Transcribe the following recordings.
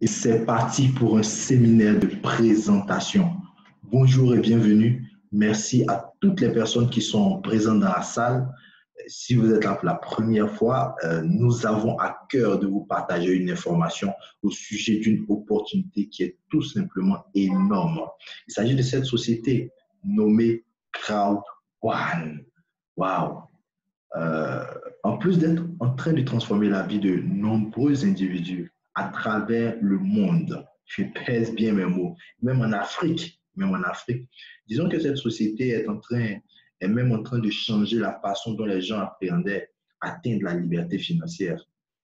Et c'est parti pour un séminaire de présentation. Bonjour et bienvenue. Merci à toutes les personnes qui sont présentes dans la salle. Si vous êtes là pour la première fois, nous avons à cœur de vous partager une information au sujet d'une opportunité qui est tout simplement énorme. Il s'agit de cette société nommée Crowd One. Wow! En plus d'être en train de transformer la vie de nombreux individus à travers le monde, je pèse bien mes mots, même en Afrique, disons que cette société est même en train de changer la façon dont les gens appréhendaient atteindre la liberté financière.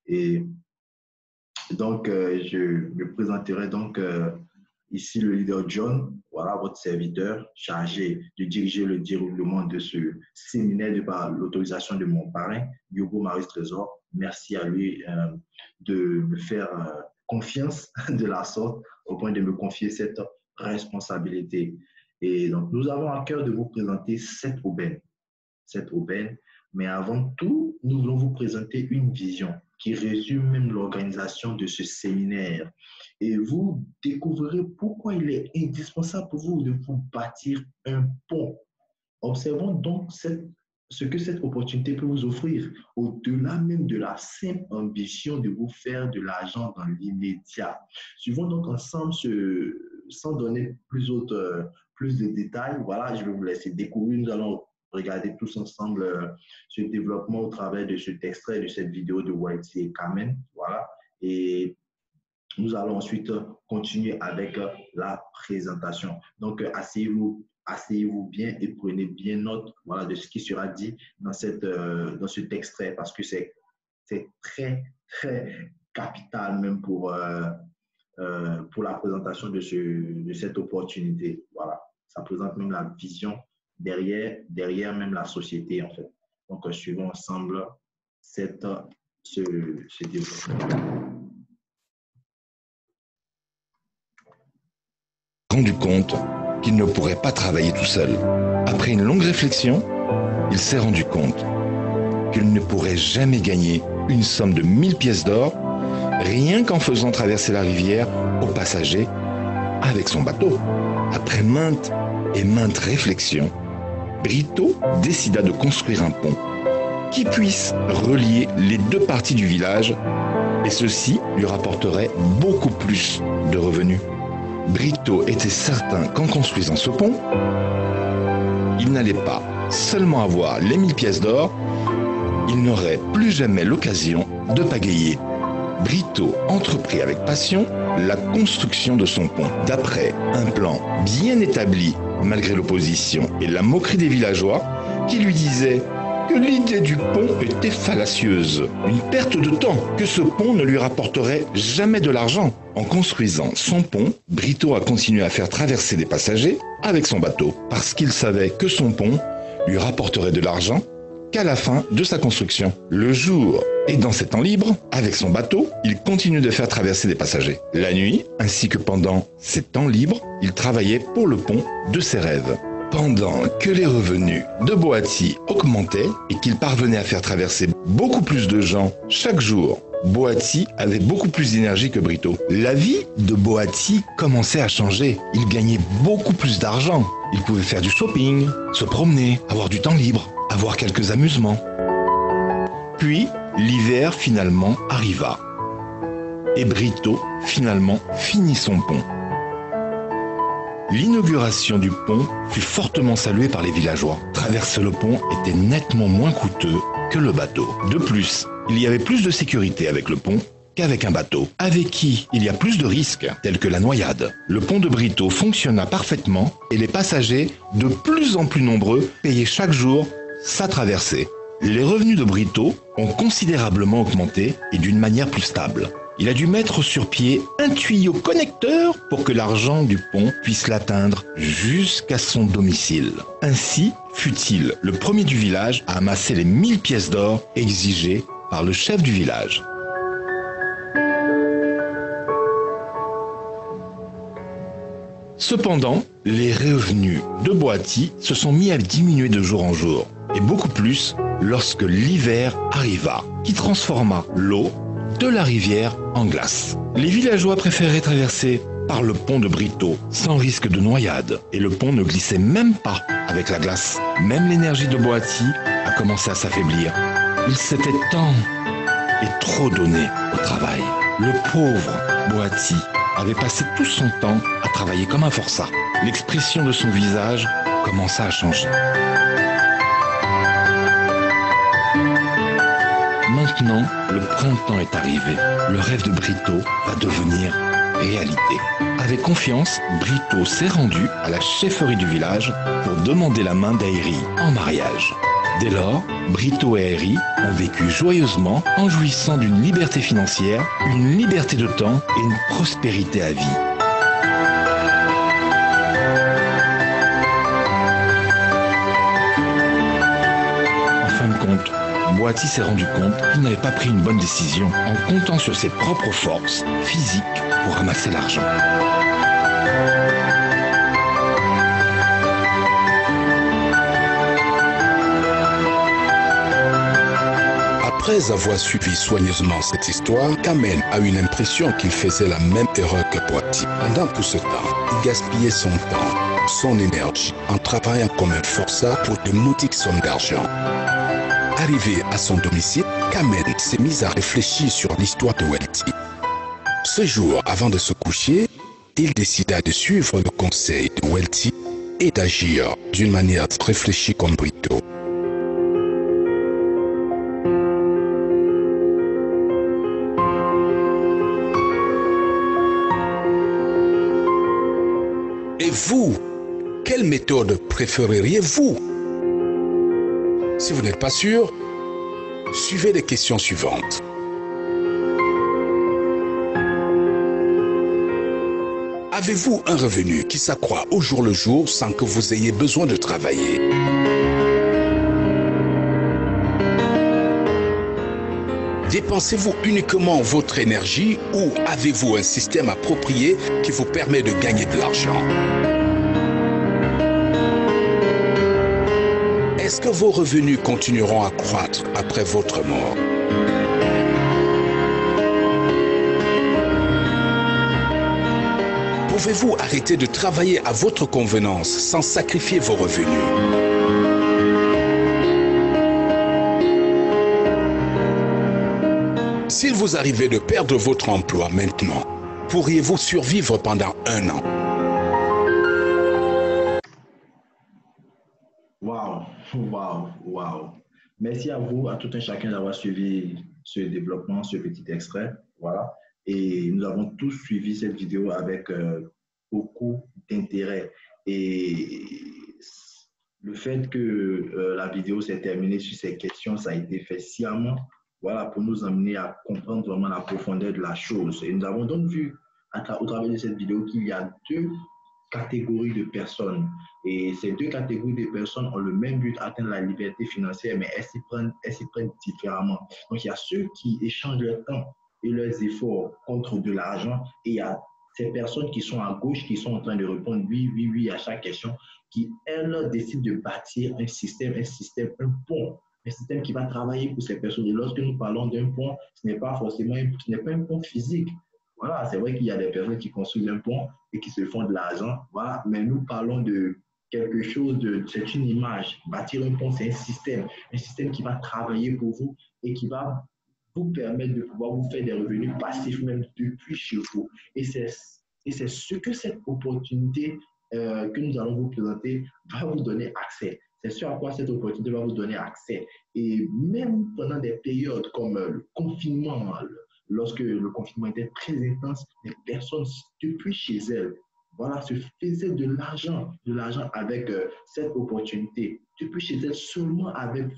Et donc, je me présenterai ici le leader John, voilà votre serviteur chargé de diriger le déroulement de ce séminaire par l'autorisation de mon parrain, Yogo Marius Trésor. Merci à lui de me faire confiance de la sorte au point de me confier cette responsabilité. Et donc, nous avons à cœur de vous présenter cette aubaine. Mais avant tout, nous voulons vous présenter une vision qui résume même l'organisation de ce séminaire. Et vous découvrirez pourquoi il est indispensable pour vous de vous bâtir un pont. Observons donc ce que cette opportunité peut vous offrir, au-delà même de la simple ambition de vous faire de l'argent dans l'immédiat. Suivons donc ensemble, sans donner plus de détails, voilà, je vais vous laisser découvrir. Nous allons regarder tous ensemble ce développement au travers de cet extrait de cette vidéo de Whitey et Carmen. Voilà. Et nous allons ensuite continuer avec la présentation. Donc, asseyez-vous bien et prenez bien note, voilà, de ce qui sera dit dans cet extrait parce que c'est très, très capital même pour la présentation de cette opportunité. Voilà. Ça présente même la vision derrière même la société, en fait. Donc, suivons ensemble ce développement. Rendu compte qu'il ne pourrait pas travailler tout seul. Après une longue réflexion, il s'est rendu compte qu'il ne pourrait jamais gagner une somme de 1000 pièces d'or rien qu'en faisant traverser la rivière aux passagers avec son bateau. Après maintes et maintes réflexions, Brito décida de construire un pont qui puisse relier les deux parties du village et ceci lui rapporterait beaucoup plus de revenus. Brito était certain qu'en construisant ce pont, il n'allait pas seulement avoir les 1000 pièces d'or, il n'aurait plus jamais l'occasion de pagayer. Brito entreprit avec passion la construction de son pont. D'après un plan bien établi, malgré l'opposition et la moquerie des villageois, qui lui disaient que l'idée du pont était fallacieuse, une perte de temps, que ce pont ne lui rapporterait jamais de l'argent. En construisant son pont, Brito a continué à faire traverser des passagers avec son bateau, parce qu'il savait que son pont lui rapporterait de l'argent qu'à la fin de sa construction. Le jour et dans ses temps libres, avec son bateau, il continue de faire traverser des passagers. La nuit, ainsi que pendant ses temps libres, il travaillait pour le pont de ses rêves. Pendant que les revenus de Boati augmentaient et qu'il parvenait à faire traverser beaucoup plus de gens chaque jour, Boati avait beaucoup plus d'énergie que Brito. La vie de Boati commençait à changer. Il gagnait beaucoup plus d'argent. Il pouvait faire du shopping, se promener, avoir du temps libre, avoir quelques amusements. Puis, l'hiver finalement arriva. Et Brito finalement finit son pont. L'inauguration du pont fut fortement saluée par les villageois. Traverser le pont était nettement moins coûteux que le bateau. De plus, il y avait plus de sécurité avec le pont qu'avec un bateau, avec qui il y a plus de risques, tels que la noyade. Le pont de Brito fonctionna parfaitement et les passagers, de plus en plus nombreux, payaient chaque jour sa traversée. Les revenus de Brito ont considérablement augmenté et d'une manière plus stable. Il a dû mettre sur pied un tuyau connecteur pour que l'argent du pont puisse l'atteindre jusqu'à son domicile. Ainsi fut-il le premier du village à amasser les 1000 pièces d'or exigées par le chef du village. Cependant, les revenus de Boati se sont mis à diminuer de jour en jour, et beaucoup plus lorsque l'hiver arriva, qui transforma l'eau de la rivière en glace. Les villageois préféraient traverser par le pont de Brito, sans risque de noyade. Et le pont ne glissait même pas avec la glace. Même l'énergie de Boati a commencé à s'affaiblir. Il s'était tant et trop donné au travail. Le pauvre Boati avait passé tout son temps à travailler comme un forçat. L'expression de son visage commença à changer. Maintenant, le printemps est arrivé. Le rêve de Brito va devenir réalité. Avec confiance, Brito s'est rendu à la chefferie du village pour demander la main d'Airi en mariage. Dès lors, Brito et Airi ont vécu joyeusement en jouissant d'une liberté financière, une liberté de temps et une prospérité à vie. En fin de compte, Boati s'est rendu compte qu'il n'avait pas pris une bonne décision en comptant sur ses propres forces physiques pour ramasser l'argent. Après avoir suivi soigneusement cette histoire, Kamel a eu l'impression qu'il faisait la même erreur que Boati. Pendant tout ce temps, il gaspillait son temps, son énergie, en travaillant comme un forçat pour de modiques sommes d'argent. Arrivé à son domicile, Kamel s'est mis à réfléchir sur l'histoire de Welty. Ce jour, avant de se coucher, il décida de suivre le conseil de Welty et d'agir d'une manière réfléchie comme Brito. Et vous, quelle méthode préféreriez-vous? Si vous n'êtes pas sûr, suivez les questions suivantes. Avez-vous un revenu qui s'accroît au jour le jour sans que vous ayez besoin de travailler? Dépensez-vous uniquement votre énergie ou avez-vous un système approprié qui vous permet de gagner de l'argent? Est-ce que vos revenus continueront à croître après votre mort? Pouvez-vous arrêter de travailler à votre convenance sans sacrifier vos revenus? S'il vous arrivait de perdre votre emploi maintenant, pourriez-vous survivre pendant 1 an? Waouh. Merci à vous, à tout un chacun d'avoir suivi ce développement, ce petit extrait. Voilà. Et nous avons tous suivi cette vidéo avec beaucoup d'intérêt. Et le fait que la vidéo s'est terminée sur ces questions, ça a été fait sciemment, voilà, pour nous amener à comprendre vraiment la profondeur de la chose. Et nous avons donc vu au travers de cette vidéo qu'il y a 2 catégories de personnes. Et ces 2 catégories de personnes ont le même but, atteindre la liberté financière, mais elles s'y prennent différemment. Donc, il y a ceux qui échangent leur temps et leurs efforts contre de l'argent, et il y a ces personnes qui sont à gauche, qui sont en train de répondre oui à chaque question, qui, elles, décident de bâtir un système, un pont, un système qui va travailler pour ces personnes. Et lorsque nous parlons d'un pont, ce n'est pas un pont physique. Voilà, c'est vrai qu'il y a des personnes qui construisent un pont et qui se font de l'argent, voilà, mais nous parlons de quelque chose, c'est une image. Bâtir un pont, c'est un système qui va travailler pour vous et qui va vous permettre de pouvoir vous faire des revenus passifs même depuis chez vous. Et c'est ce que cette opportunité que nous allons vous présenter va vous donner accès. C'est ce à quoi cette opportunité va vous donner accès. Et même pendant des périodes comme le confinement, lorsque le confinement était très intense, les personnes, depuis chez elles, voilà, se faisaient de l'argent avec cette opportunité, depuis chez elles, seulement avec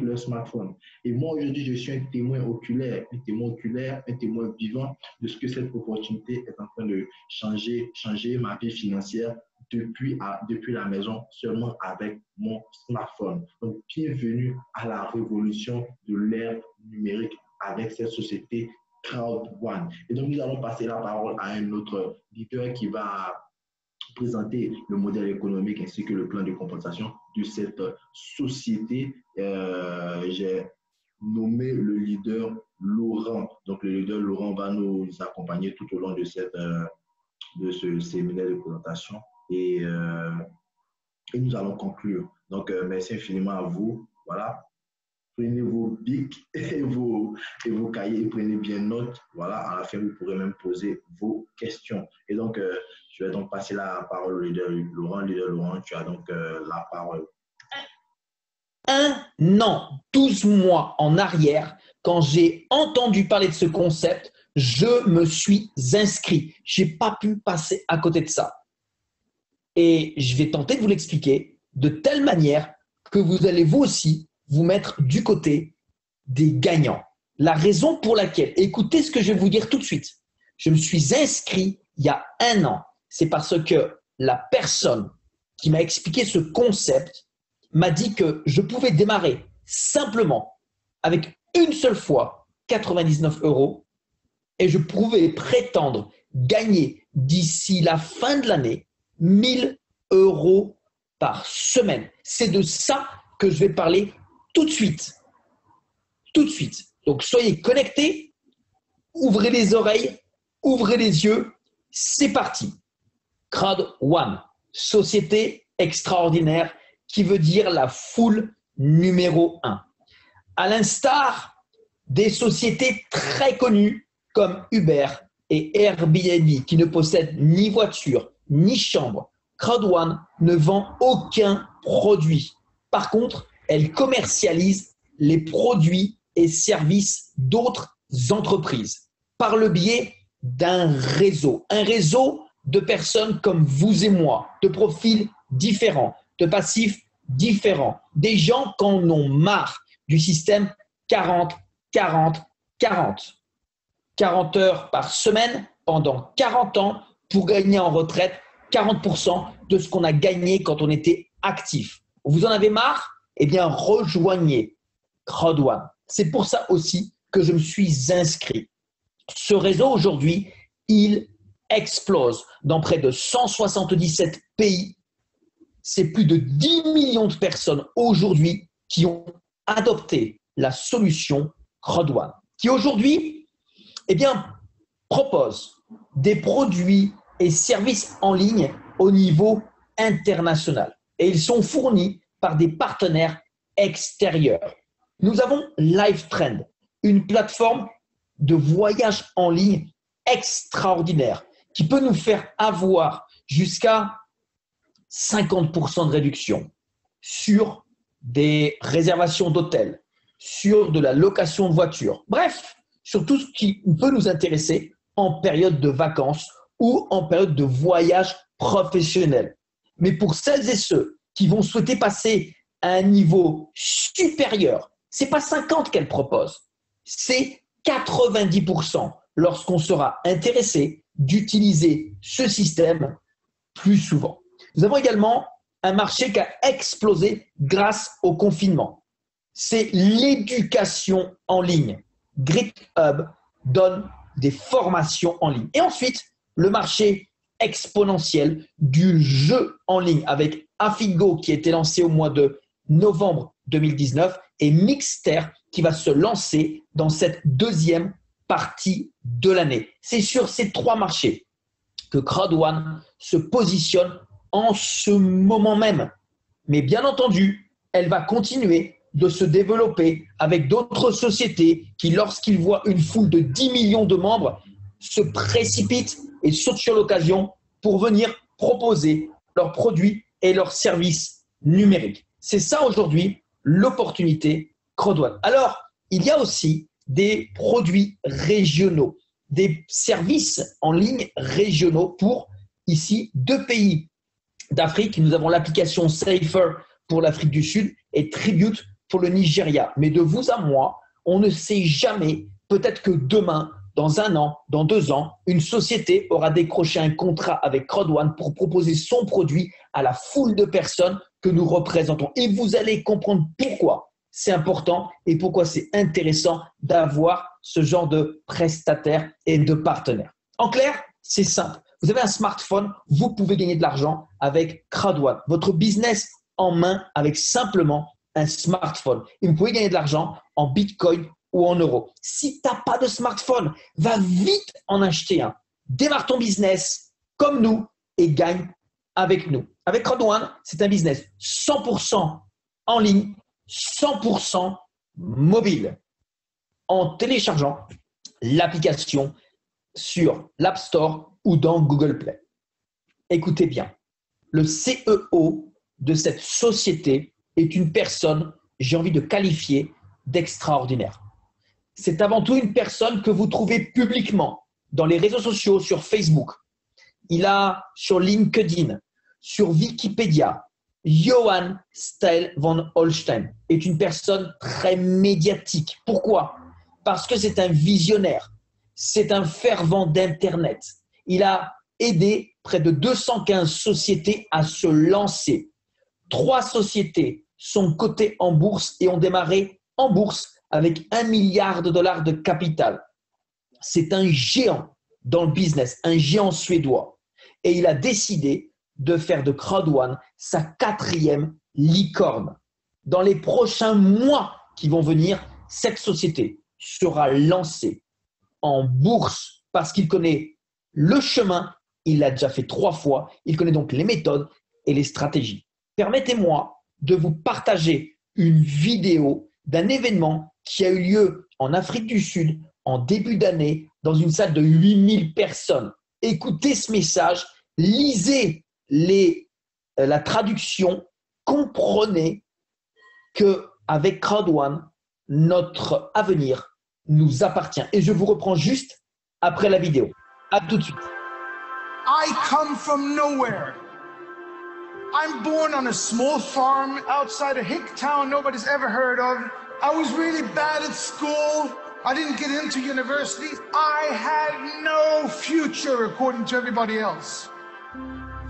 leur smartphone. Et moi, aujourd'hui, je suis un témoin oculaire, un témoin vivant de ce que cette opportunité est en train de changer ma vie financière depuis la maison, seulement avec mon smartphone. Donc, bienvenue à la révolution de l'ère numérique avec cette société Crowd One. Et donc, nous allons passer la parole à un autre leader qui va présenter le modèle économique ainsi que le plan de compensation de cette société. J'ai nommer le leader Laurent. Donc, le leader Laurent va nous accompagner tout au long de ce séminaire de présentation et nous allons conclure. Donc, merci infiniment à vous. Voilà. Prenez vos bics et vos cahiers et prenez bien note. Voilà, à la fin, vous pourrez même poser vos questions. Et donc, je vais donc passer la parole au leader Laurent. Leader Laurent, tu as donc la parole. 1 an, 12 mois en arrière, quand j'ai entendu parler de ce concept, je me suis inscrit. Je n'ai pas pu passer à côté de ça. Et je vais tenter de vous l'expliquer de telle manière que vous allez vous aussi vous mettre du côté des gagnants. La raison pour laquelle, écoutez ce que je vais vous dire tout de suite, je me suis inscrit il y a 1 an, c'est parce que la personne qui m'a expliqué ce concept m'a dit que je pouvais démarrer simplement avec une seule fois 99 € et je pouvais prétendre gagner d'ici la fin de l'année 1000 € par semaine. C'est de ça que je vais parler tout de suite. Tout de suite. Donc, soyez connectés, ouvrez les oreilles, ouvrez les yeux. C'est parti. Crowd One, société extraordinaire qui veut dire la foule numéro 1. À l'instar des sociétés très connues comme Uber et Airbnb qui ne possèdent ni voiture ni chambre, Crowd One ne vend aucun produit. Par contre, elle commercialise les produits et services d'autres entreprises par le biais d'un réseau. Un réseau de personnes comme vous et moi, de profils différents, de passifs différents. Des gens qui en ont marre du système 40, 40, 40. 40 heures par semaine pendant 40 ans pour gagner en retraite 40% de ce qu'on a gagné quand on était actif. Vous en avez marre? Eh bien, rejoignez Crowd One. C'est pour ça aussi que je me suis inscrit. Ce réseau aujourd'hui, il explose dans près de 177 pays. C'est plus de 10 millions de personnes aujourd'hui qui ont adopté la solution Crowd One, qui aujourd'hui, eh bien, propose des produits et services en ligne au niveau international. Et ils sont fournis par des partenaires extérieurs. Nous avons LiveTrend, une plateforme de voyage en ligne extraordinaire qui peut nous faire avoir jusqu'à 50% de réduction sur des réservations d'hôtels, sur de la location de voitures. Bref, sur tout ce qui peut nous intéresser en période de vacances ou en période de voyage professionnel. Mais pour celles et ceux qui vont souhaiter passer à un niveau supérieur, ce n'est pas 50 qu'elle propose, c'est 90% lorsqu'on sera intéressé d'utiliser ce système plus souvent. Nous avons également un marché qui a explosé grâce au confinement. C'est l'éducation en ligne. GritHub donne des formations en ligne. Et ensuite, le marché exponentiel du jeu en ligne avec Afigo qui a été lancé au mois de novembre 2019 et Mixter qui va se lancer dans cette deuxième partie de l'année. C'est sur ces 3 marchés que Crowd One se positionne en ce moment même. Mais bien entendu, elle va continuer de se développer avec d'autres sociétés qui, lorsqu'ils voient une foule de 10 millions de membres, se précipitent et sautent sur l'occasion pour venir proposer leurs produits et leurs services numériques. C'est ça aujourd'hui l'opportunité Crowd One. Alors, il y a aussi des produits régionaux, des services en ligne régionaux pour ici 2 pays d'Afrique. Nous avons l'application Safer pour l'Afrique du Sud et Tribute pour le Nigeria. Mais de vous à moi, on ne sait jamais, peut-être que demain, dans 1 an, dans 2 ans, une société aura décroché un contrat avec Crowd One pour proposer son produit à la foule de personnes que nous représentons. Et vous allez comprendre pourquoi c'est important et pourquoi c'est intéressant d'avoir ce genre de prestataires et de partenaires. En clair, c'est simple. Vous avez un smartphone, vous pouvez gagner de l'argent avec Crowd One. Votre business en main avec simplement un smartphone. Et vous pouvez gagner de l'argent en Bitcoin ou en euros. Si tu n'as pas de smartphone, va vite en acheter un. Démarre ton business comme nous et gagne avec nous. Avec Crowd1, c'est un business 100% en ligne, 100% mobile. En téléchargeant l'application sur l'App Store ou dans Google Play. Écoutez bien, le CEO de cette société est une personne, j'ai envie de qualifier, d'extraordinaire. C'est avant tout une personne que vous trouvez publiquement dans les réseaux sociaux, sur Facebook. Il a sur LinkedIn, sur Wikipédia. Johann Steil von Holstein est une personne très médiatique. Pourquoi ? Parce que c'est un visionnaire. C'est un fervent d'Internet. Il a aidé près de 215 sociétés à se lancer. 3 sociétés sont cotées en bourse et ont démarré en bourse avec $1 milliard de capital. C'est un géant dans le business, un géant suédois. Et il a décidé de faire de Crowd1 sa 4e licorne. Dans les prochains mois qui vont venir, cette société sera lancée en bourse parce qu'il connaît le chemin, il l'a déjà fait 3 fois, il connaît donc les méthodes et les stratégies. Permettez-moi de vous partager une vidéo d'un événement qui a eu lieu en Afrique du Sud en début d'année dans une salle de 8000 personnes. Écoutez ce message, lisez la traduction, comprenez qu'avec Crowd1, notre avenir nous appartient. Et je vous reprends juste après la vidéo. À tout de suite. I come from nowhere. I'm born on a small farm outside a hick town nobody's ever heard of. I was really bad at school. I didn't get into university. I had no future according to everybody else.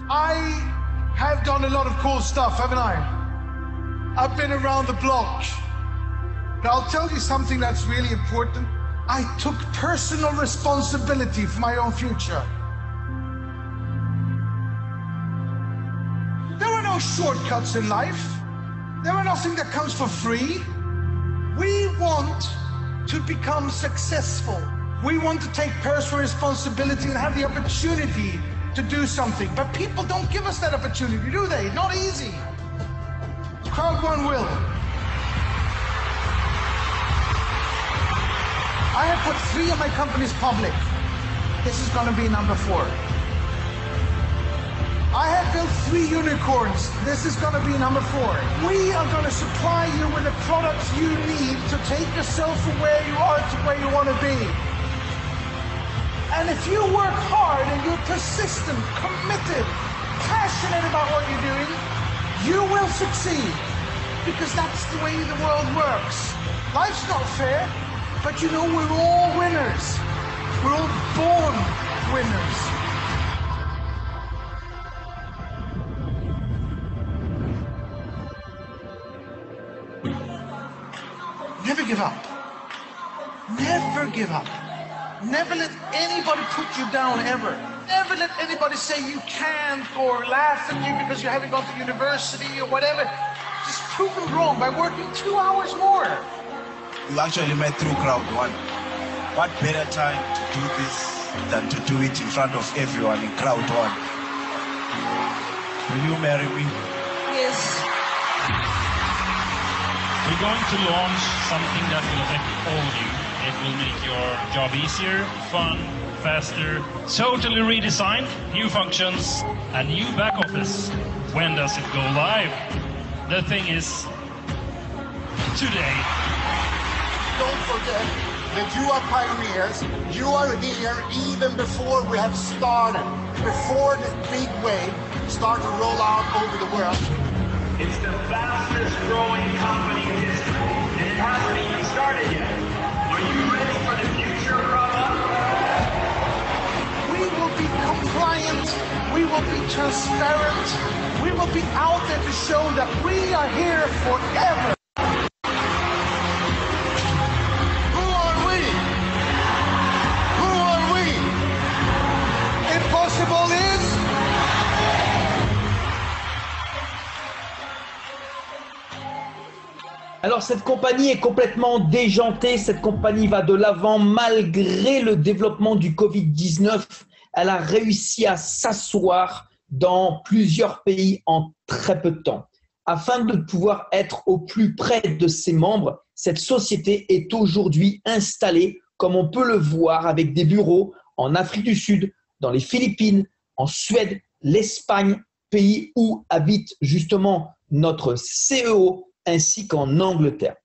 I have done a lot of cool stuff, haven't I? I've been around the block. But I'll tell you something that's really important. I took personal responsibility for my own future. There are no shortcuts in life. There are nothing that comes for free. We want to become successful. We want to take personal responsibility and have the opportunity to do something. But people don't give us that opportunity, do they? Not easy. Crowd1 will. I have put 3 of my companies public. This is going to be number 4. I have built 3 unicorns. This is going to be number 4. We are going to supply you with the products you need to take yourself from where you are to where you want to be. And if you work hard and you're persistent, committed, passionate about what you're doing, you will succeed. Because that's the way the world works. Life's not fair, but you know we're all winners. We're all born winners. Never give up. Never give up. Never let anybody put you down, ever. Never let anybody say you can't or laugh at you because you haven't gone to university or whatever. Just prove them wrong by working 2 hours more. You actually met through Crowd1. What better time to do this than to do it in front of everyone in Crowd1? Will you marry me? Yes. We're going to launch something that will affect all of you. It will make your job easier, fun, faster, totally redesigned, new functions, a new back office. When does it go live? The thing is, today. Don't forget that you are pioneers. You are here even before we have started, before this big wave starts to roll out over the world. It's the fastest growing company in history, and it hasn't even started yet. Are you ready for the future, Brahma? We will be compliant. We will be transparent. We will be out there to show that we are here forever. Who are we? Who are we? Impossible is... Alors, cette compagnie est complètement déjantée. Cette compagnie va de l'avant malgré le développement du Covid-19. Elle a réussi à s'asseoir dans plusieurs pays en très peu de temps. Afin de pouvoir être au plus près de ses membres, cette société est aujourd'hui installée, comme on peut le voir, avec des bureaux en Afrique du Sud, dans les Philippines, en Suède, l'Espagne, pays où habite justement notre CEO, ainsi qu'en Angleterre.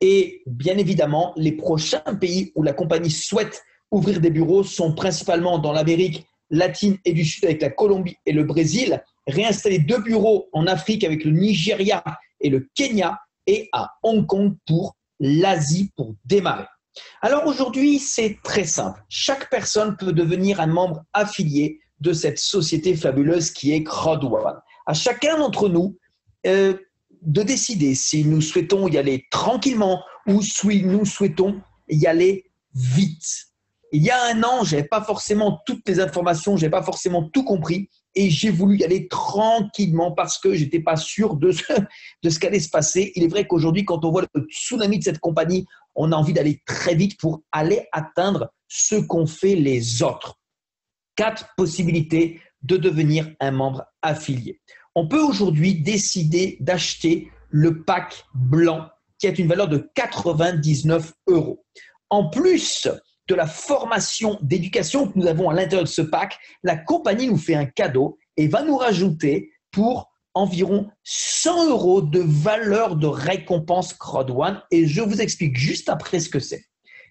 Et bien évidemment, les prochains pays où la compagnie souhaite ouvrir des bureaux sont principalement dans l'Amérique latine et du Sud avec la Colombie et le Brésil, réinstaller 2 bureaux en Afrique avec le Nigeria et le Kenya et à Hong Kong pour l'Asie pour démarrer. Alors aujourd'hui, c'est très simple. Chaque personne peut devenir un membre affilié de cette société fabuleuse qui est Crowd1. À chacun d'entre nous de décider si nous souhaitons y aller tranquillement ou si nous souhaitons y aller vite. Il y a un an, je n'avais pas forcément toutes les informations, je n'avais pas forcément tout compris et j'ai voulu y aller tranquillement parce que je n'étais pas sûr de ce qu'allait se passer. Il est vrai qu'aujourd'hui, quand on voit le tsunami de cette compagnie, on a envie d'aller très vite pour aller atteindre ce qu'ont fait les autres. 4 possibilités de devenir un membre affilié. On peut aujourd'hui décider d'acheter le pack blanc qui a une valeur de 99 €. En plus de la formation d'éducation que nous avons à l'intérieur de ce pack, la compagnie nous fait un cadeau et va nous rajouter pour environ 100 € de valeur de récompense Crowd1 et je vous explique juste après ce que c'est.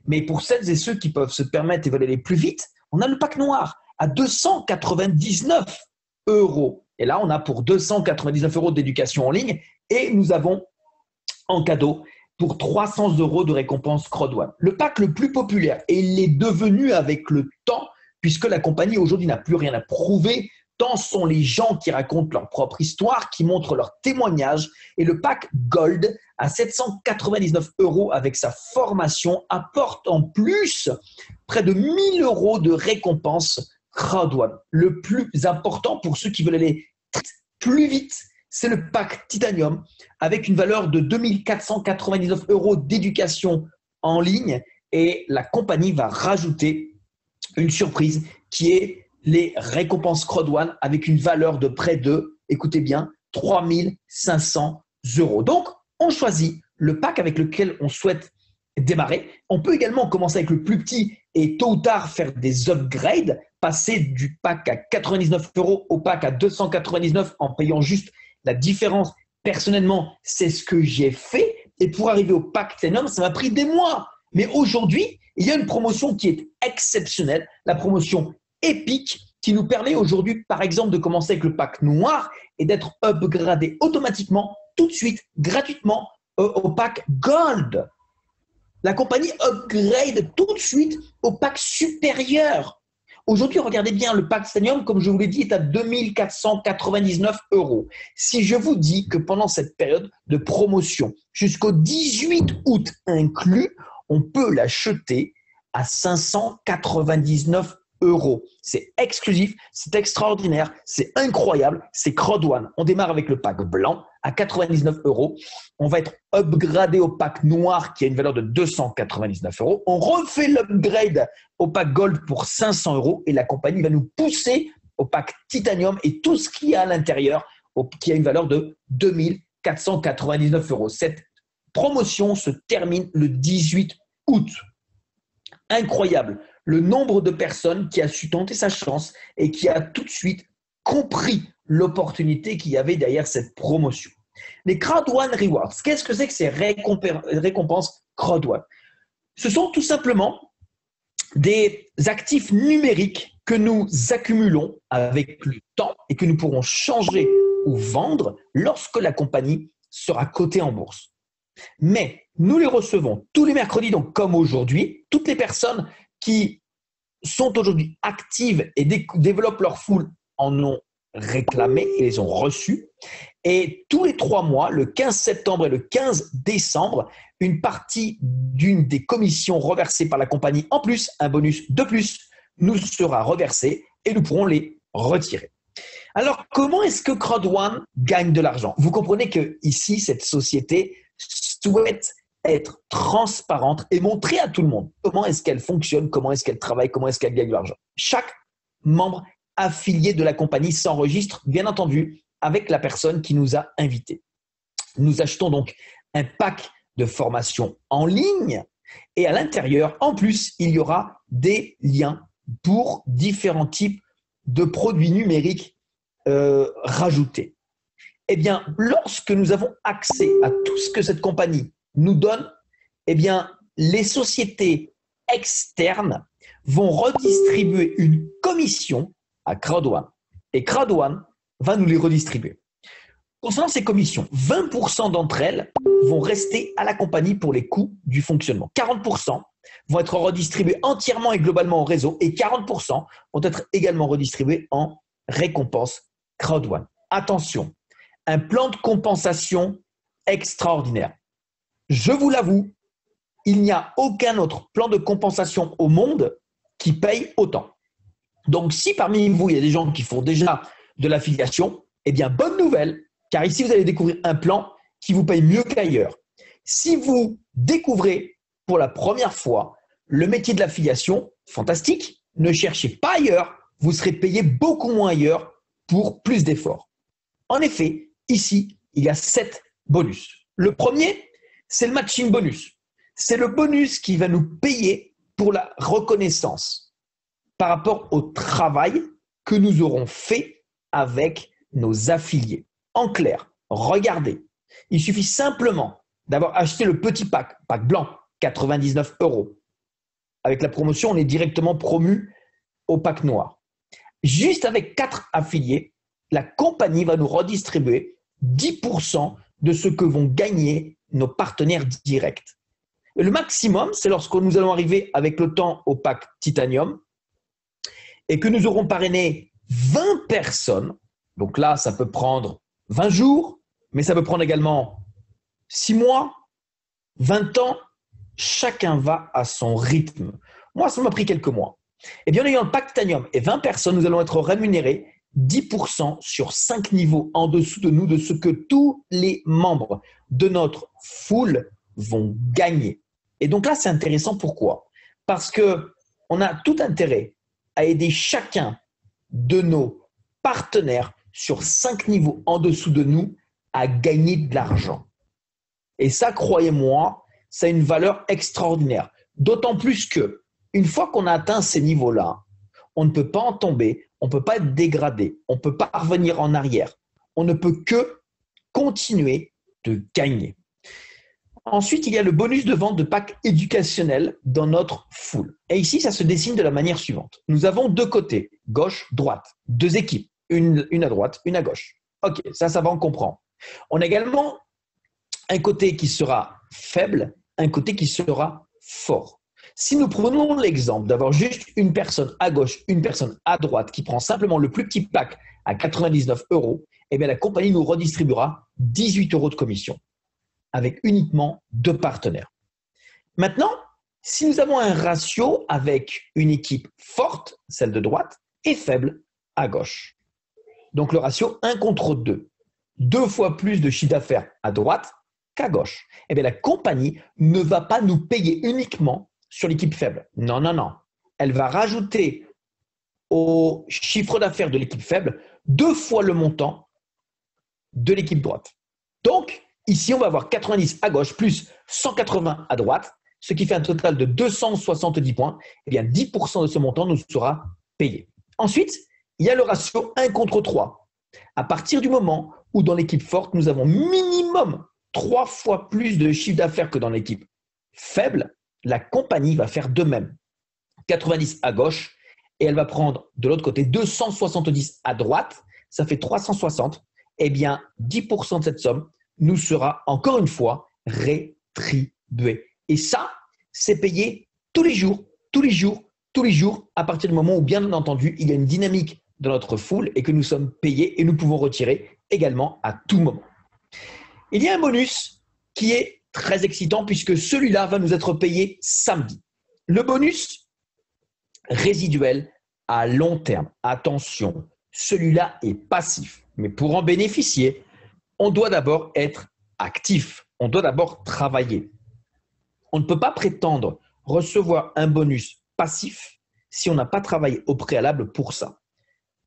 Mais pour celles et ceux qui peuvent se permettre et veulent aller plus vite, on a le pack noir à 299 €. Et là, on a pour 299 € d'éducation en ligne et nous avons en cadeau pour 300 € de récompense Crowd1. Le pack le plus populaire, et il est devenu avec le temps, puisque la compagnie aujourd'hui n'a plus rien à prouver, tant sont les gens qui racontent leur propre histoire, qui montrent leur témoignage. Et le pack Gold à 799 € avec sa formation apporte en plus près de 1000 € de récompense Crowd1. Le plus important pour ceux qui veulent aller plus vite, c'est le pack Titanium avec une valeur de 2499 € d'éducation en ligne et la compagnie va rajouter une surprise qui est les récompenses Crowd1 avec une valeur de près de, écoutez bien, 3500 €. Donc, on choisit le pack avec lequel on souhaite démarrer. On peut également commencer avec le plus petit et tôt ou tard faire des upgrades, passer du pack à 99 € au pack à 299 en payant juste la différence. Personnellement, c'est ce que j'ai fait et pour arriver au pack Titanium, ça m'a pris des mois. Mais aujourd'hui, il y a une promotion qui est exceptionnelle, la promotion épique qui nous permet aujourd'hui, par exemple, de commencer avec le pack noir et d'être upgradé automatiquement, tout de suite, gratuitement, au pack Gold. La compagnie upgrade tout de suite au pack supérieur. Aujourd'hui, regardez bien, le pack Titanium, comme je vous l'ai dit, est à 2499 €. Si je vous dis que pendant cette période de promotion, jusqu'au 18 août inclus, on peut l'acheter à 599 €. C'est exclusif, c'est extraordinaire, c'est incroyable, c'est Crowd1. On démarre avec le pack blanc à 99 €. On va être upgradé au pack noir qui a une valeur de 299 €. On refait l'upgrade au pack gold pour 500 € et la compagnie va nous pousser au pack titanium et tout ce qu'il y a à l'intérieur qui a une valeur de 2499 €. Cette promotion se termine le 18 août. Incroyable le nombre de personnes qui a su tenter sa chance et qui a tout de suite compris l'opportunité qu'il y avait derrière cette promotion. Les Crowd1 Rewards, qu'est-ce que c'est que ces récompenses Crowd1? Ce sont tout simplement des actifs numériques que nous accumulons avec le temps et que nous pourrons changer ou vendre lorsque la compagnie sera cotée en bourse. Mais nous les recevons tous les mercredis, donc comme aujourd'hui, toutes les personnes qui sont aujourd'hui actives et développent leur foule en ont réclamé et les ont reçus. Et tous les 3 mois, le 15 septembre et le 15 décembre, une partie d'une des commissions reversées par la compagnie, en plus, un bonus de plus, nous sera reversé et nous pourrons les retirer. Alors, comment est-ce que Crowd1 gagne de l'argent? Vous comprenez que ici, cette société souhaite être transparente et montrer à tout le monde comment est-ce qu'elle fonctionne, comment est-ce qu'elle travaille, comment est-ce qu'elle gagne de l'argent. Chaque membre affilié de la compagnie s'enregistre, bien entendu, avec la personne qui nous a invités. Nous achetons donc un pack de formation en ligne et à l'intérieur, en plus, il y aura des liens pour différents types de produits numériques rajoutés. Eh bien, lorsque nous avons accès à tout ce que cette compagnie nous donne, eh bien, les sociétés externes vont redistribuer une commission à Crowd1 et Crowd1 va nous les redistribuer. Concernant ces commissions, 20% d'entre elles vont rester à la compagnie pour les coûts du fonctionnement. 40% vont être redistribués entièrement et globalement au réseau et 40% vont être également redistribués en récompense Crowd1. Attention, un plan de compensation extraordinaire. Je vous l'avoue, il n'y a aucun autre plan de compensation au monde qui paye autant. Donc, si parmi vous, il y a des gens qui font déjà de l'affiliation, eh bien, bonne nouvelle, car ici, vous allez découvrir un plan qui vous paye mieux qu'ailleurs. Si vous découvrez pour la première fois le métier de l'affiliation, fantastique, ne cherchez pas ailleurs, vous serez payé beaucoup moins ailleurs pour plus d'efforts. En effet, ici, il y a 7 bonus. Le premier, c'est le matching bonus. C'est le bonus qui va nous payer pour la reconnaissance par rapport au travail que nous aurons fait avec nos affiliés. En clair, regardez, il suffit simplement d'avoir acheté le petit pack blanc, 99 €. Avec la promotion, on est directement promu au pack noir. Juste avec 4 affiliés, la compagnie va nous redistribuer 10% de ce que vont gagner nos partenaires directs. Et le maximum, c'est lorsque nous allons arriver avec le temps au pack Titanium et que nous aurons parrainé 20 personnes. Donc là, ça peut prendre 20 jours, mais ça peut prendre également 6 mois, 20 ans. Chacun va à son rythme. Moi, ça m'a pris quelques mois. Et bien, en ayant le pack Titanium et 20 personnes, nous allons être rémunérés 10% sur 5 niveaux en dessous de nous de ce que tous les membres de notre foule vont gagner. Et donc là, c'est intéressant. Pourquoi? Parce qu'on a tout intérêt à aider chacun de nos partenaires sur 5 niveaux en dessous de nous à gagner de l'argent. Et ça, croyez-moi, ça a une valeur extraordinaire. D'autant plus que une fois qu'on a atteint ces niveaux-là, on ne peut pas en tomber, on ne peut pas être dégradé, on ne peut pas revenir en arrière. On ne peut que continuer de gagner. Ensuite, il y a le bonus de vente de packs éducationnels dans notre foule. Et ici, ça se dessine de la manière suivante. Nous avons 2 côtés, gauche, droite, 2 équipes, une à droite, une à gauche. Ok, ça va, on comprend. On a également un côté qui sera faible, un côté qui sera fort. Si nous prenons l'exemple d'avoir juste une personne à gauche, une personne à droite qui prend simplement le plus petit pack à 99 €, eh bien la compagnie nous redistribuera 18 € de commission avec uniquement 2 partenaires. Maintenant, si nous avons un ratio avec une équipe forte, celle de droite, et faible à gauche. Donc le ratio 1 contre 2, 2 fois plus de chiffre d'affaires à droite qu'à gauche. Eh bien la compagnie ne va pas nous payer uniquement sur l'équipe faible. Non, non, non. Elle va rajouter au chiffre d'affaires de l'équipe faible 2 fois le montant de l'équipe droite. Donc, ici, on va avoir 90 à gauche plus 180 à droite, ce qui fait un total de 270 points. Eh bien, 10% de ce montant nous sera payé. Ensuite, il y a le ratio 1 contre 3. À partir du moment où dans l'équipe forte, nous avons minimum 3 fois plus de chiffre d'affaires que dans l'équipe faible, la compagnie va faire de même. 90 à gauche et elle va prendre de l'autre côté 270 à droite, ça fait 360. Eh bien, 10% de cette somme nous sera encore une fois rétribué. Et ça, c'est payé tous les jours, tous les jours, tous les jours, à partir du moment où, bien entendu, il y a une dynamique dans notre foule et que nous sommes payés et nous pouvons retirer également à tout moment. Il y a un bonus qui est très excitant puisque celui-là va nous être payé samedi. Le bonus résiduel à long terme. Attention, celui-là est passif. Mais pour en bénéficier, on doit d'abord être actif. on doit d'abord travailler. On ne peut pas prétendre recevoir un bonus passif si on n'a pas travaillé au préalable pour ça.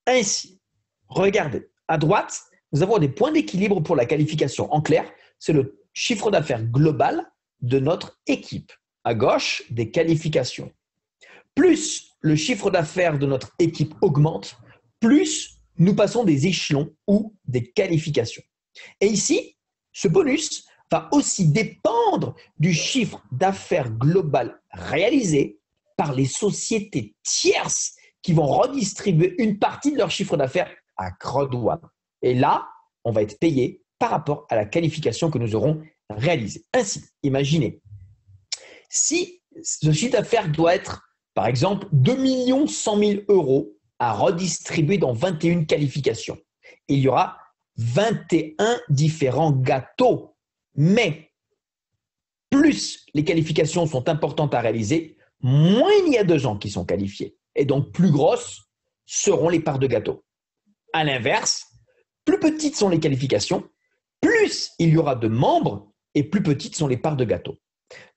Ainsi, regardez, à droite, nous avons des points d'équilibre pour la qualification. En clair, c'est le chiffre d'affaires global de notre équipe. À gauche, des qualifications. Plus le chiffre d'affaires de notre équipe augmente, plus nous passons des échelons ou des qualifications. Et ici, ce bonus va aussi dépendre du chiffre d'affaires global réalisé par les sociétés tierces qui vont redistribuer une partie de leur chiffre d'affaires à Crowd1. Et là, on va être payé par rapport à la qualification que nous aurons réalisée. Ainsi, imaginez, si ce chiffre d'affaires doit être, par exemple, 2 100 000 € à redistribuer dans 21 qualifications, il y aura 21 différents gâteaux. Mais plus les qualifications sont importantes à réaliser, moins il y a de gens qui sont qualifiés. Et donc, plus grosses seront les parts de gâteau. À l'inverse, plus petites sont les qualifications, plus il y aura de membres et plus petites sont les parts de gâteau.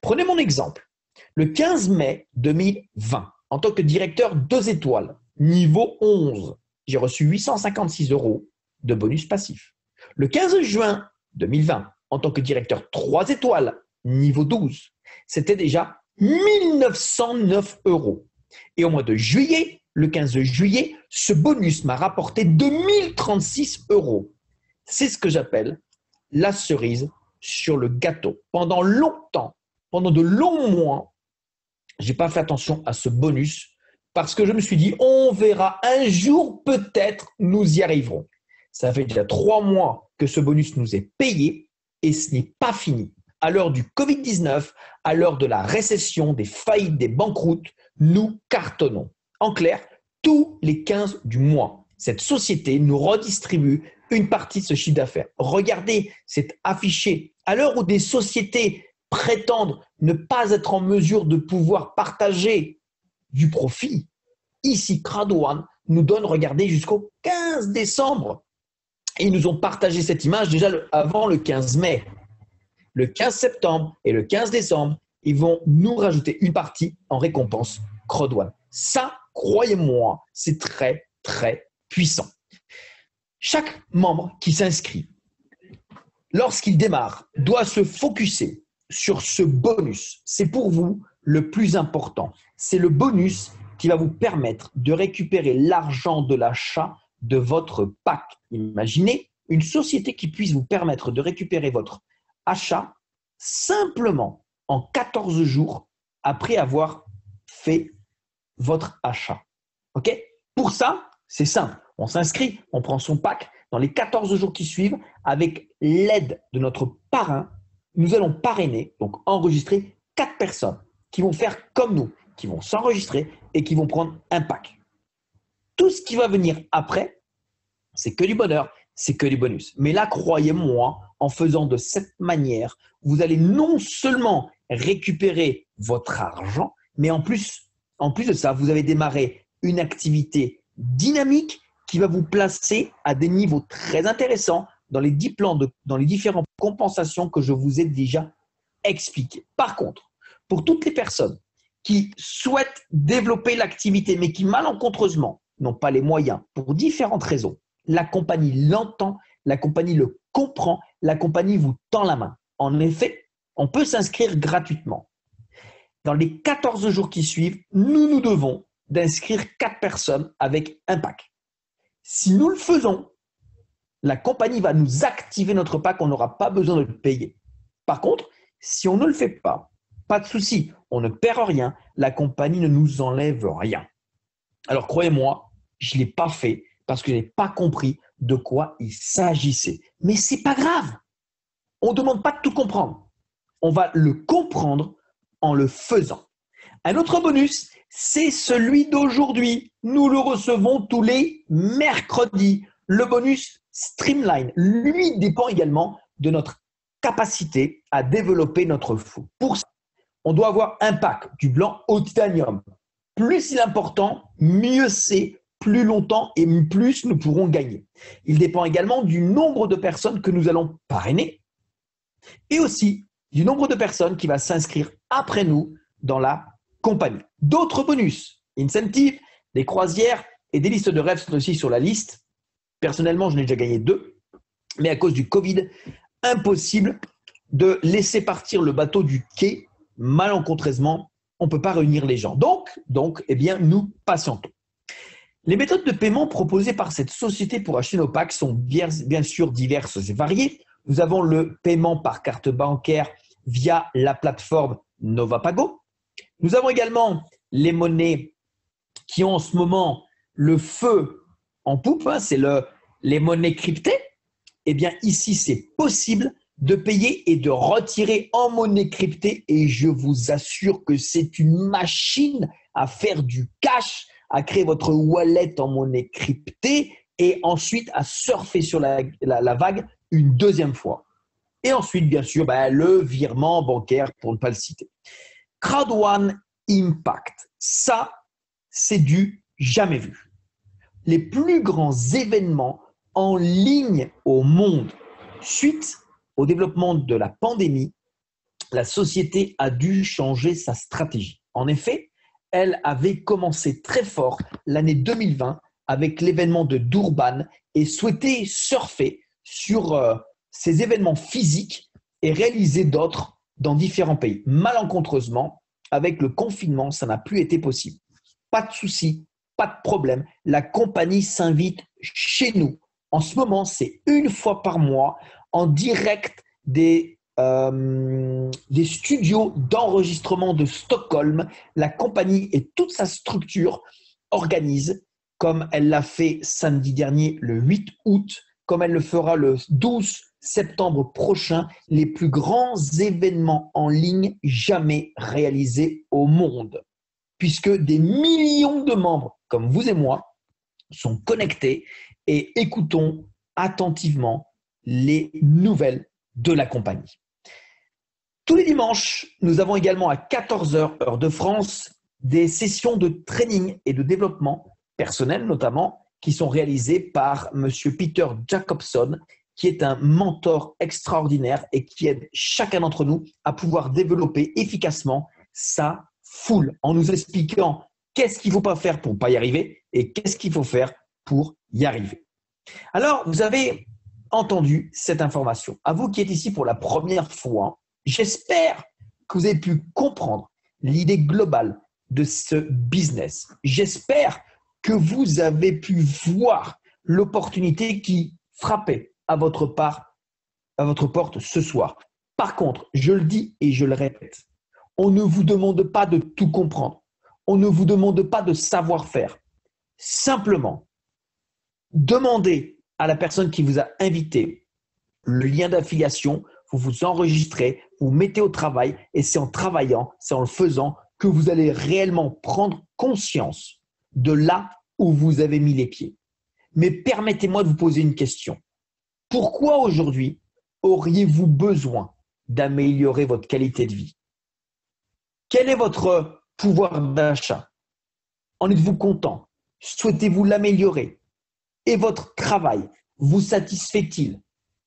Prenez mon exemple. Le 15 mai 2020, en tant que directeur 2 étoiles, niveau 11, j'ai reçu 856 € de bonus passif. Le 15 juin 2020, en tant que directeur 3 étoiles, niveau 12, c'était déjà 1909 €. Et au mois de juillet, le 15 juillet, ce bonus m'a rapporté 2036 €. C'est ce que j'appelle la cerise sur le gâteau. Pendant longtemps, pendant de longs mois, je n'ai pas fait attention à ce bonus parce que je me suis dit, on verra un jour, peut-être, nous y arriverons. Ça fait déjà 3 mois que ce bonus nous est payé et ce n'est pas fini. À l'heure du Covid-19, à l'heure de la récession, des faillites, des banqueroutes, nous cartonnons. En clair, tous les 15 du mois, cette société nous redistribue une partie de ce chiffre d'affaires. Regardez, c'est affiché. À l'heure où des sociétés prétendent ne pas être en mesure de pouvoir partager du profit, ici, Crowd1 nous donne, regardez, jusqu'au 15 décembre. Et ils nous ont partagé cette image déjà avant le 15 mai. Le 15 septembre et le 15 décembre, ils vont nous rajouter une partie en récompense Crowd1. Ça, croyez-moi, c'est très, très puissant. Chaque membre qui s'inscrit, lorsqu'il démarre, doit se focuser sur ce bonus. C'est pour vous le plus important. C'est le bonus qui va vous permettre de récupérer l'argent de l'achat de votre pack. Imaginez une société qui puisse vous permettre de récupérer votre achat simplement en 14 jours après avoir fait votre achat. OK ? Pour ça, c'est simple. On s'inscrit, on prend son pack. Dans les 14 jours qui suivent, avec l'aide de notre parrain, nous allons parrainer, donc enregistrer 4 personnes qui vont faire comme nous, qui vont s'enregistrer et qui vont prendre un pack. Tout ce qui va venir après, c'est que du bonheur, c'est que du bonus. Mais là, croyez-moi, en faisant de cette manière, vous allez non seulement récupérer votre argent, mais en plus de ça, vous avez démarré une activité dynamique qui va vous placer à des niveaux très intéressants dans les différentes compensations que je vous ai déjà expliquées. Par contre, pour toutes les personnes qui souhaitent développer l'activité, mais qui malencontreusement n'ont pas les moyens pour différentes raisons, la compagnie l'entend, la compagnie le comprend, la compagnie vous tend la main. En effet, on peut s'inscrire gratuitement. Dans les 14 jours qui suivent, nous devons d'inscrire 4 personnes avec un pack. Si nous le faisons, la compagnie va nous activer notre pack, on n'aura pas besoin de le payer. Par contre, si on ne le fait pas, pas de souci, on ne perd rien, la compagnie ne nous enlève rien. Alors croyez-moi, je ne l'ai pas fait parce que je n'ai pas compris de quoi il s'agissait. Mais ce n'est pas grave. On ne demande pas de tout comprendre. On va le comprendre en le faisant. Un autre bonus, c'est celui d'aujourd'hui. Nous le recevons tous les mercredis. Le bonus Streamline, lui, dépend également de notre capacité à développer notre flux. Pour ça, on doit avoir un pack du blanc au titanium. Plus il est important, mieux c'est, plus longtemps et plus nous pourrons gagner. Il dépend également du nombre de personnes que nous allons parrainer. Et aussi du nombre de personnes qui va s'inscrire après nous dans la compagnie. D'autres bonus, incentives, des croisières et des listes de rêves sont aussi sur la liste. Personnellement, je n'ai déjà gagné 2, mais à cause du Covid, impossible de laisser partir le bateau du quai malencontreusement. On ne peut pas réunir les gens. Donc, eh bien, nous patientons. Les méthodes de paiement proposées par cette société pour acheter nos packs sont bien sûr diverses et variées. Nous avons le paiement par carte bancaire via la plateforme Novapago. Nous avons également les monnaies qui ont en ce moment le feu en poupe, c'est les monnaies cryptées. Eh bien, ici, c'est possible de payer et de retirer en monnaie cryptée et je vous assure que c'est une machine à faire du cash, à créer votre wallet en monnaie cryptée et ensuite à surfer sur la vague une deuxième fois. Et ensuite, bien sûr, le virement bancaire pour ne pas le citer. Crowd One Impact, ça, c'est du jamais vu. Les plus grands événements en ligne au monde suite au développement de la pandémie, la société a dû changer sa stratégie. En effet, elle avait commencé très fort l'année 2020 avec l'événement de Durban et souhaitait surfer sur ces événements physiques et réaliser d'autres dans différents pays. Malencontreusement, avec le confinement, ça n'a plus été possible. Pas de souci, pas de problème. La compagnie s'invite chez nous. En ce moment, c'est 1 fois par mois en direct des studios d'enregistrement de Stockholm. La compagnie et toute sa structure organisent, comme elle l'a fait samedi dernier, le 8 août, comme elle le fera le 12 septembre prochain, les plus grands événements en ligne jamais réalisés au monde. Puisque des millions de membres, comme vous et moi, sont connectés et écoutons attentivement les nouvelles de la compagnie. Tous les dimanches, nous avons également à 14h, heure de France, des sessions de training et de développement personnel notamment, qui sont réalisées par M. Peter Jacobson, qui est un mentor extraordinaire et qui aide chacun d'entre nous à pouvoir développer efficacement sa foule en nous expliquant qu'est-ce qu'il ne faut pas faire pour ne pas y arriver et qu'est-ce qu'il faut faire pour y arriver. Alors, vous avez entendu cette information. À vous qui êtes ici pour la première fois, j'espère que vous avez pu comprendre l'idée globale de ce business. J'espère que vous avez pu voir l'opportunité qui frappait à votre porte ce soir. Par contre, je le dis et je le répète, on ne vous demande pas de tout comprendre. On ne vous demande pas de savoir faire. Simplement, demandez à la personne qui vous a invité le lien d'affiliation, vous vous enregistrez, vous mettez au travail et c'est en travaillant, c'est en le faisant que vous allez réellement prendre conscience de là où vous avez mis les pieds. Mais permettez-moi de vous poser une question. Pourquoi aujourd'hui auriez-vous besoin d'améliorer votre qualité de vie? Quel est votre pouvoir d'achat? En êtes-vous content? Souhaitez-vous l'améliorer? Et votre travail vous satisfait-il?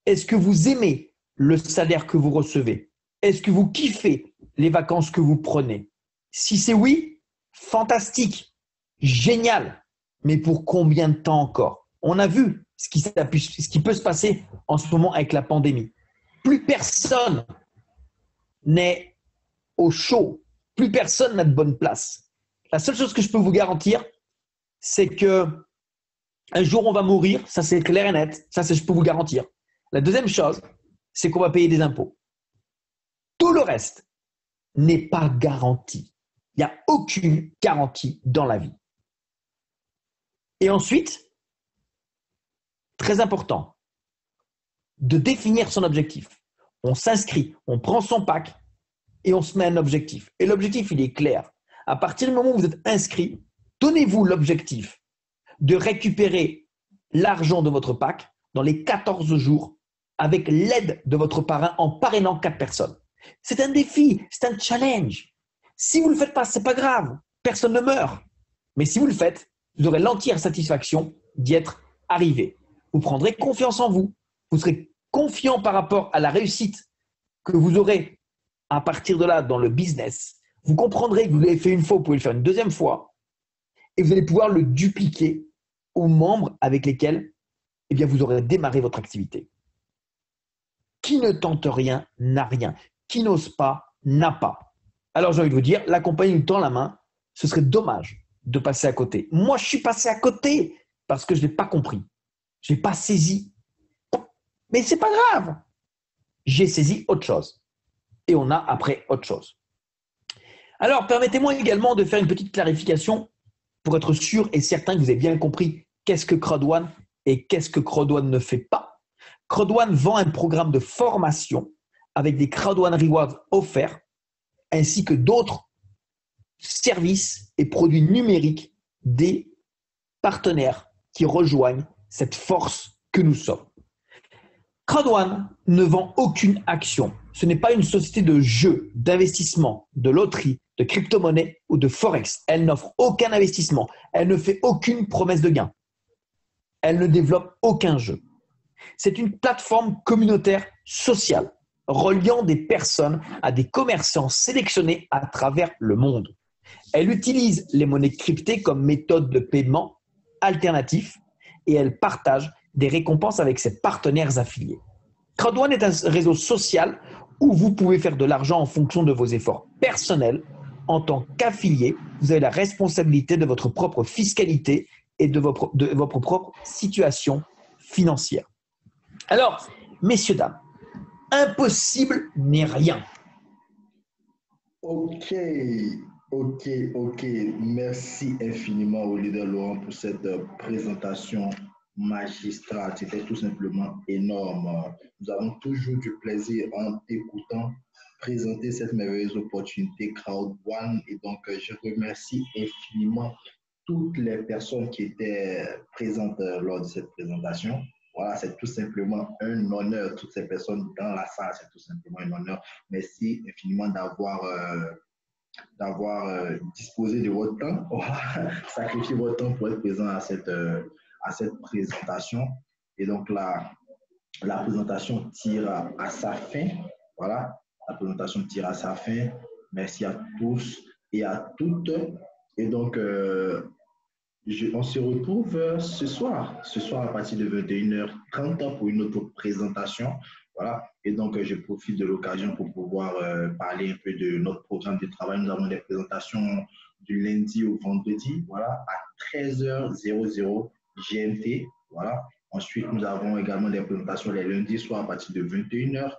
Est-ce que vous aimez le salaire que vous recevez? Est-ce que vous kiffez les vacances que vous prenez? Si c'est oui, fantastique, génial. Mais pour combien de temps encore? On a vu ce qui peut se passer en ce moment avec la pandémie. Plus personne n'est au chaud. Plus personne n'a de bonne place. La seule chose que je peux vous garantir, c'est que un jour on va mourir. Ça, c'est clair et net. Ça, je peux vous garantir. La deuxième chose, c'est qu'on va payer des impôts. Tout le reste n'est pas garanti. Il n'y a aucune garantie dans la vie. Et ensuite, très important, de définir son objectif. On s'inscrit, on prend son pack et on se met un objectif. Et l'objectif, il est clair. À partir du moment où vous êtes inscrit, donnez-vous l'objectif de récupérer l'argent de votre pack dans les 14 jours avec l'aide de votre parrain en parrainant 4 personnes. C'est un défi, c'est un challenge. Si vous ne le faites pas, ce n'est pas grave. Personne ne meurt. Mais si vous le faites, vous aurez l'entière satisfaction d'y être arrivé. Vous prendrez confiance en vous. Vous serez confiant par rapport à la réussite que vous aurez à partir de là dans le business, vous comprendrez que vous l'avez fait une fois, vous pouvez le faire une deuxième fois et vous allez pouvoir le dupliquer aux membres avec lesquels eh bien, vous aurez démarré votre activité. Qui ne tente rien n'a rien. Qui n'ose pas n'a pas. Alors j'ai envie de vous dire, la compagnie nous tend la main, ce serait dommage de passer à côté. Moi, je suis passé à côté parce que je n'ai pas compris. Je n'ai pas saisi. Mais ce n'est pas grave. J'ai saisi autre chose. Et on a après autre chose. Alors, permettez-moi également de faire une petite clarification pour être sûr et certain que vous avez bien compris qu'est-ce que CrowdOne et qu'est-ce que CrowdOne ne fait pas. CrowdOne vend un programme de formation avec des CrowdOne Rewards offerts ainsi que d'autres services et produits numériques des partenaires qui rejoignent cette force que nous sommes. CrowdOne ne vend aucune action. Ce n'est pas une société de jeux, d'investissement, de loterie, de crypto-monnaie ou de forex. Elle n'offre aucun investissement. Elle ne fait aucune promesse de gain. Elle ne développe aucun jeu. C'est une plateforme communautaire sociale reliant des personnes à des commerçants sélectionnés à travers le monde. Elle utilise les monnaies cryptées comme méthode de paiement alternatif et elle partage des récompenses avec ses partenaires affiliés. CrowdOne est un réseau social où vous pouvez faire de l'argent en fonction de vos efforts personnels. En tant qu'affilié, vous avez la responsabilité de votre propre fiscalité et de votre propre situation financière. Alors, messieurs, dames, impossible n'est rien. Ok. Merci infiniment au leader Laurent pour cette présentation magistrale. C'était tout simplement énorme. Nous avons toujours du plaisir en t'écoutant présenter cette merveilleuse opportunité CrowdOne. Et donc, je remercie infiniment toutes les personnes qui étaient présentes lors de cette présentation. Voilà, c'est tout simplement un honneur. Toutes ces personnes dans la salle, c'est tout simplement un honneur. Merci infiniment d'avoir disposé de votre temps, sacrifié votre temps pour être présent à cette présentation. Et donc, la présentation tire à sa fin. Voilà, la présentation tire à sa fin. Merci à tous et à toutes. Et donc, on se retrouve ce soir à partir de 21h30 pour une autre présentation. Voilà. Et donc, je profite de l'occasion pour pouvoir parler un peu de notre programme de travail. Nous avons des présentations du lundi au vendredi, voilà, à 13h00 GMT. Voilà. Ensuite, nous avons également des présentations les lundis soirs à partir de 21h,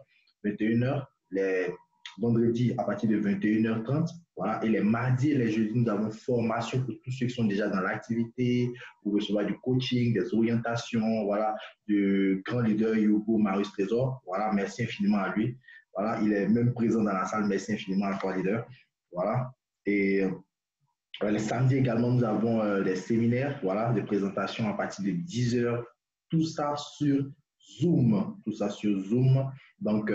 les vendredis à partir de 21h30. Voilà. Et les mardis et les jeudis, nous avons formation pour tous ceux qui sont déjà dans l'activité, pour recevoir du coaching, des orientations, voilà, du grand leader Yogo Marius Trésor. Voilà, merci infiniment à lui. Voilà, il est même présent dans la salle. Merci infiniment à toi, leader. Voilà. Et les samedis également, nous avons des séminaires, voilà, des présentations à partir de 10h. Tout ça sur Zoom. Donc,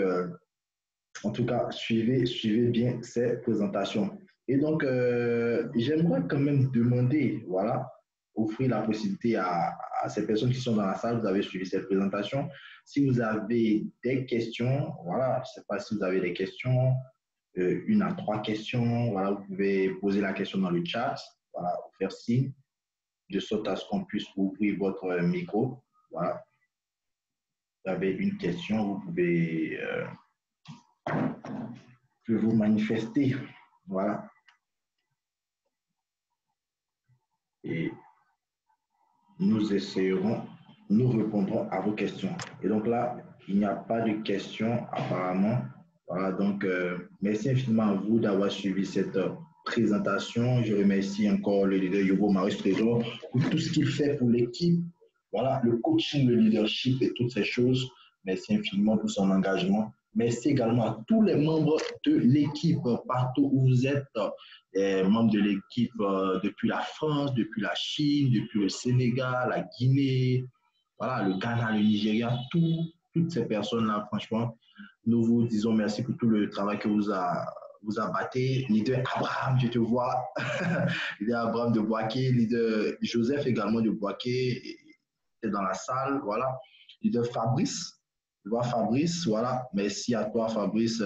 en tout cas, suivez bien ces présentations. Et donc, j'aimerais quand même demander, voilà, offrir la possibilité à ces personnes qui sont dans la salle, vous avez suivi cette présentation. Si vous avez des questions, voilà, je ne sais pas si vous avez des questions, 1 à 3 questions, voilà, vous pouvez poser la question dans le chat, voilà, faire signe, de sorte à ce qu'on puisse ouvrir votre micro. Voilà. Vous avez une question, vous pouvez vous manifester. Voilà. Et nous répondrons à vos questions. Et donc là, il n'y a pas de questions apparemment. Voilà, donc merci infiniment à vous d'avoir suivi cette présentation. Je remercie encore le leader Yogo Marius Trésor pour tout ce qu'il fait pour l'équipe. Voilà, le coaching, le leadership et toutes ces choses. Merci infiniment pour son engagement. Merci également à tous les membres de l'équipe, partout où vous êtes, les membres de l'équipe depuis la France, depuis la Chine, depuis le Sénégal, la Guinée, voilà, le Ghana, le Nigeria, toutes ces personnes-là, franchement, nous vous disons merci pour tout le travail que vous abattez. Leader Abraham, je te vois, leader Abraham de Boaké, leader Joseph également de Boaké, est dans la salle, voilà, leader Fabrice Je vois Fabrice, voilà. Merci à toi, Fabrice,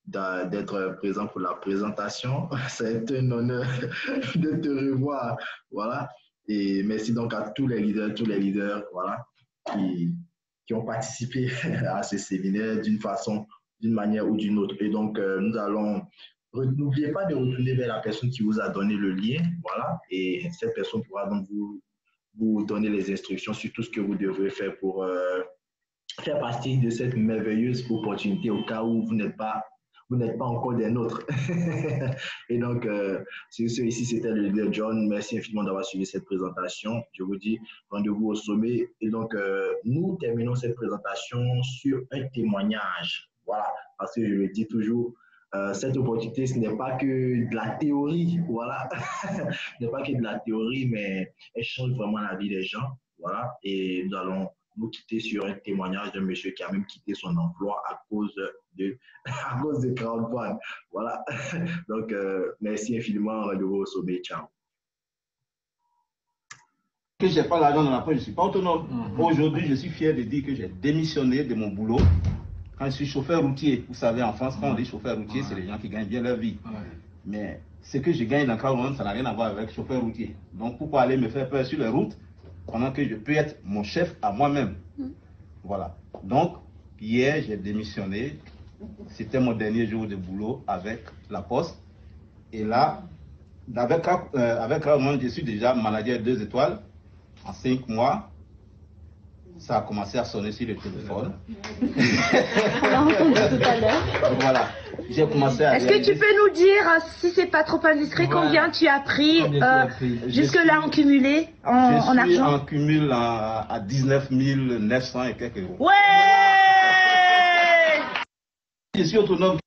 d'être présent pour la présentation. C'est un honneur de te revoir, voilà. Et merci donc à tous les leaders, voilà, qui ont participé à ce séminaire d'une manière ou d'une autre. Et donc, n'oubliez pas de retourner vers la personne qui vous a donné le lien, voilà. Et cette personne pourra donc vous donner les instructions sur tout ce que vous devrez faire pour faire partie de cette merveilleuse opportunité au cas où vous n'êtes pas encore des nôtres. Et donc, c'est ce, ici, c'était le leader John. Merci infiniment d'avoir suivi cette présentation. Je vous dis rendez-vous au sommet. Et donc, nous terminons cette présentation sur un témoignage. Voilà, parce que je le dis toujours, cette opportunité, ce n'est pas que de la théorie, voilà. Ce n'est pas que de la théorie, mais elle change vraiment la vie des gens. Voilà, et nous allons nous quitter sur un témoignage d'un monsieur qui a même quitté son emploi à cause de crowdfund. Voilà. Donc, merci infiniment. Rendez-vous au sommet. Ciao. Que je n'ai pas l'argent dans la poche, je ne suis pas autonome. Aujourd'hui, je suis fier de dire que j'ai démissionné de mon boulot. Quand je suis chauffeur routier, vous savez, en France, quand on dit chauffeur routier, c'est les gens qui gagnent bien leur vie. Mais ce que je gagne dans crowdfund, ça n'a rien à voir avec chauffeur routier. Donc, pourquoi aller me faire peur sur les routes pendant que je peux être mon chef à moi-même? Voilà. Donc, hier, j'ai démissionné. C'était mon dernier jour de boulot avec la Poste. Et là, avec crowdfund, je suis déjà manager 2 étoiles. En 5 mois, ça a commencé à sonner sur le téléphone. On l'a entendu tout à l'heure. Voilà. J'ai commencé à... Est-ce que tu peux nous dire, si c'est pas trop indiscret, combien tu as pris jusque-là en cumulé, en argent? Je suis en cumul à 19 900 et quelques euros. Ouais! Je suis autonome.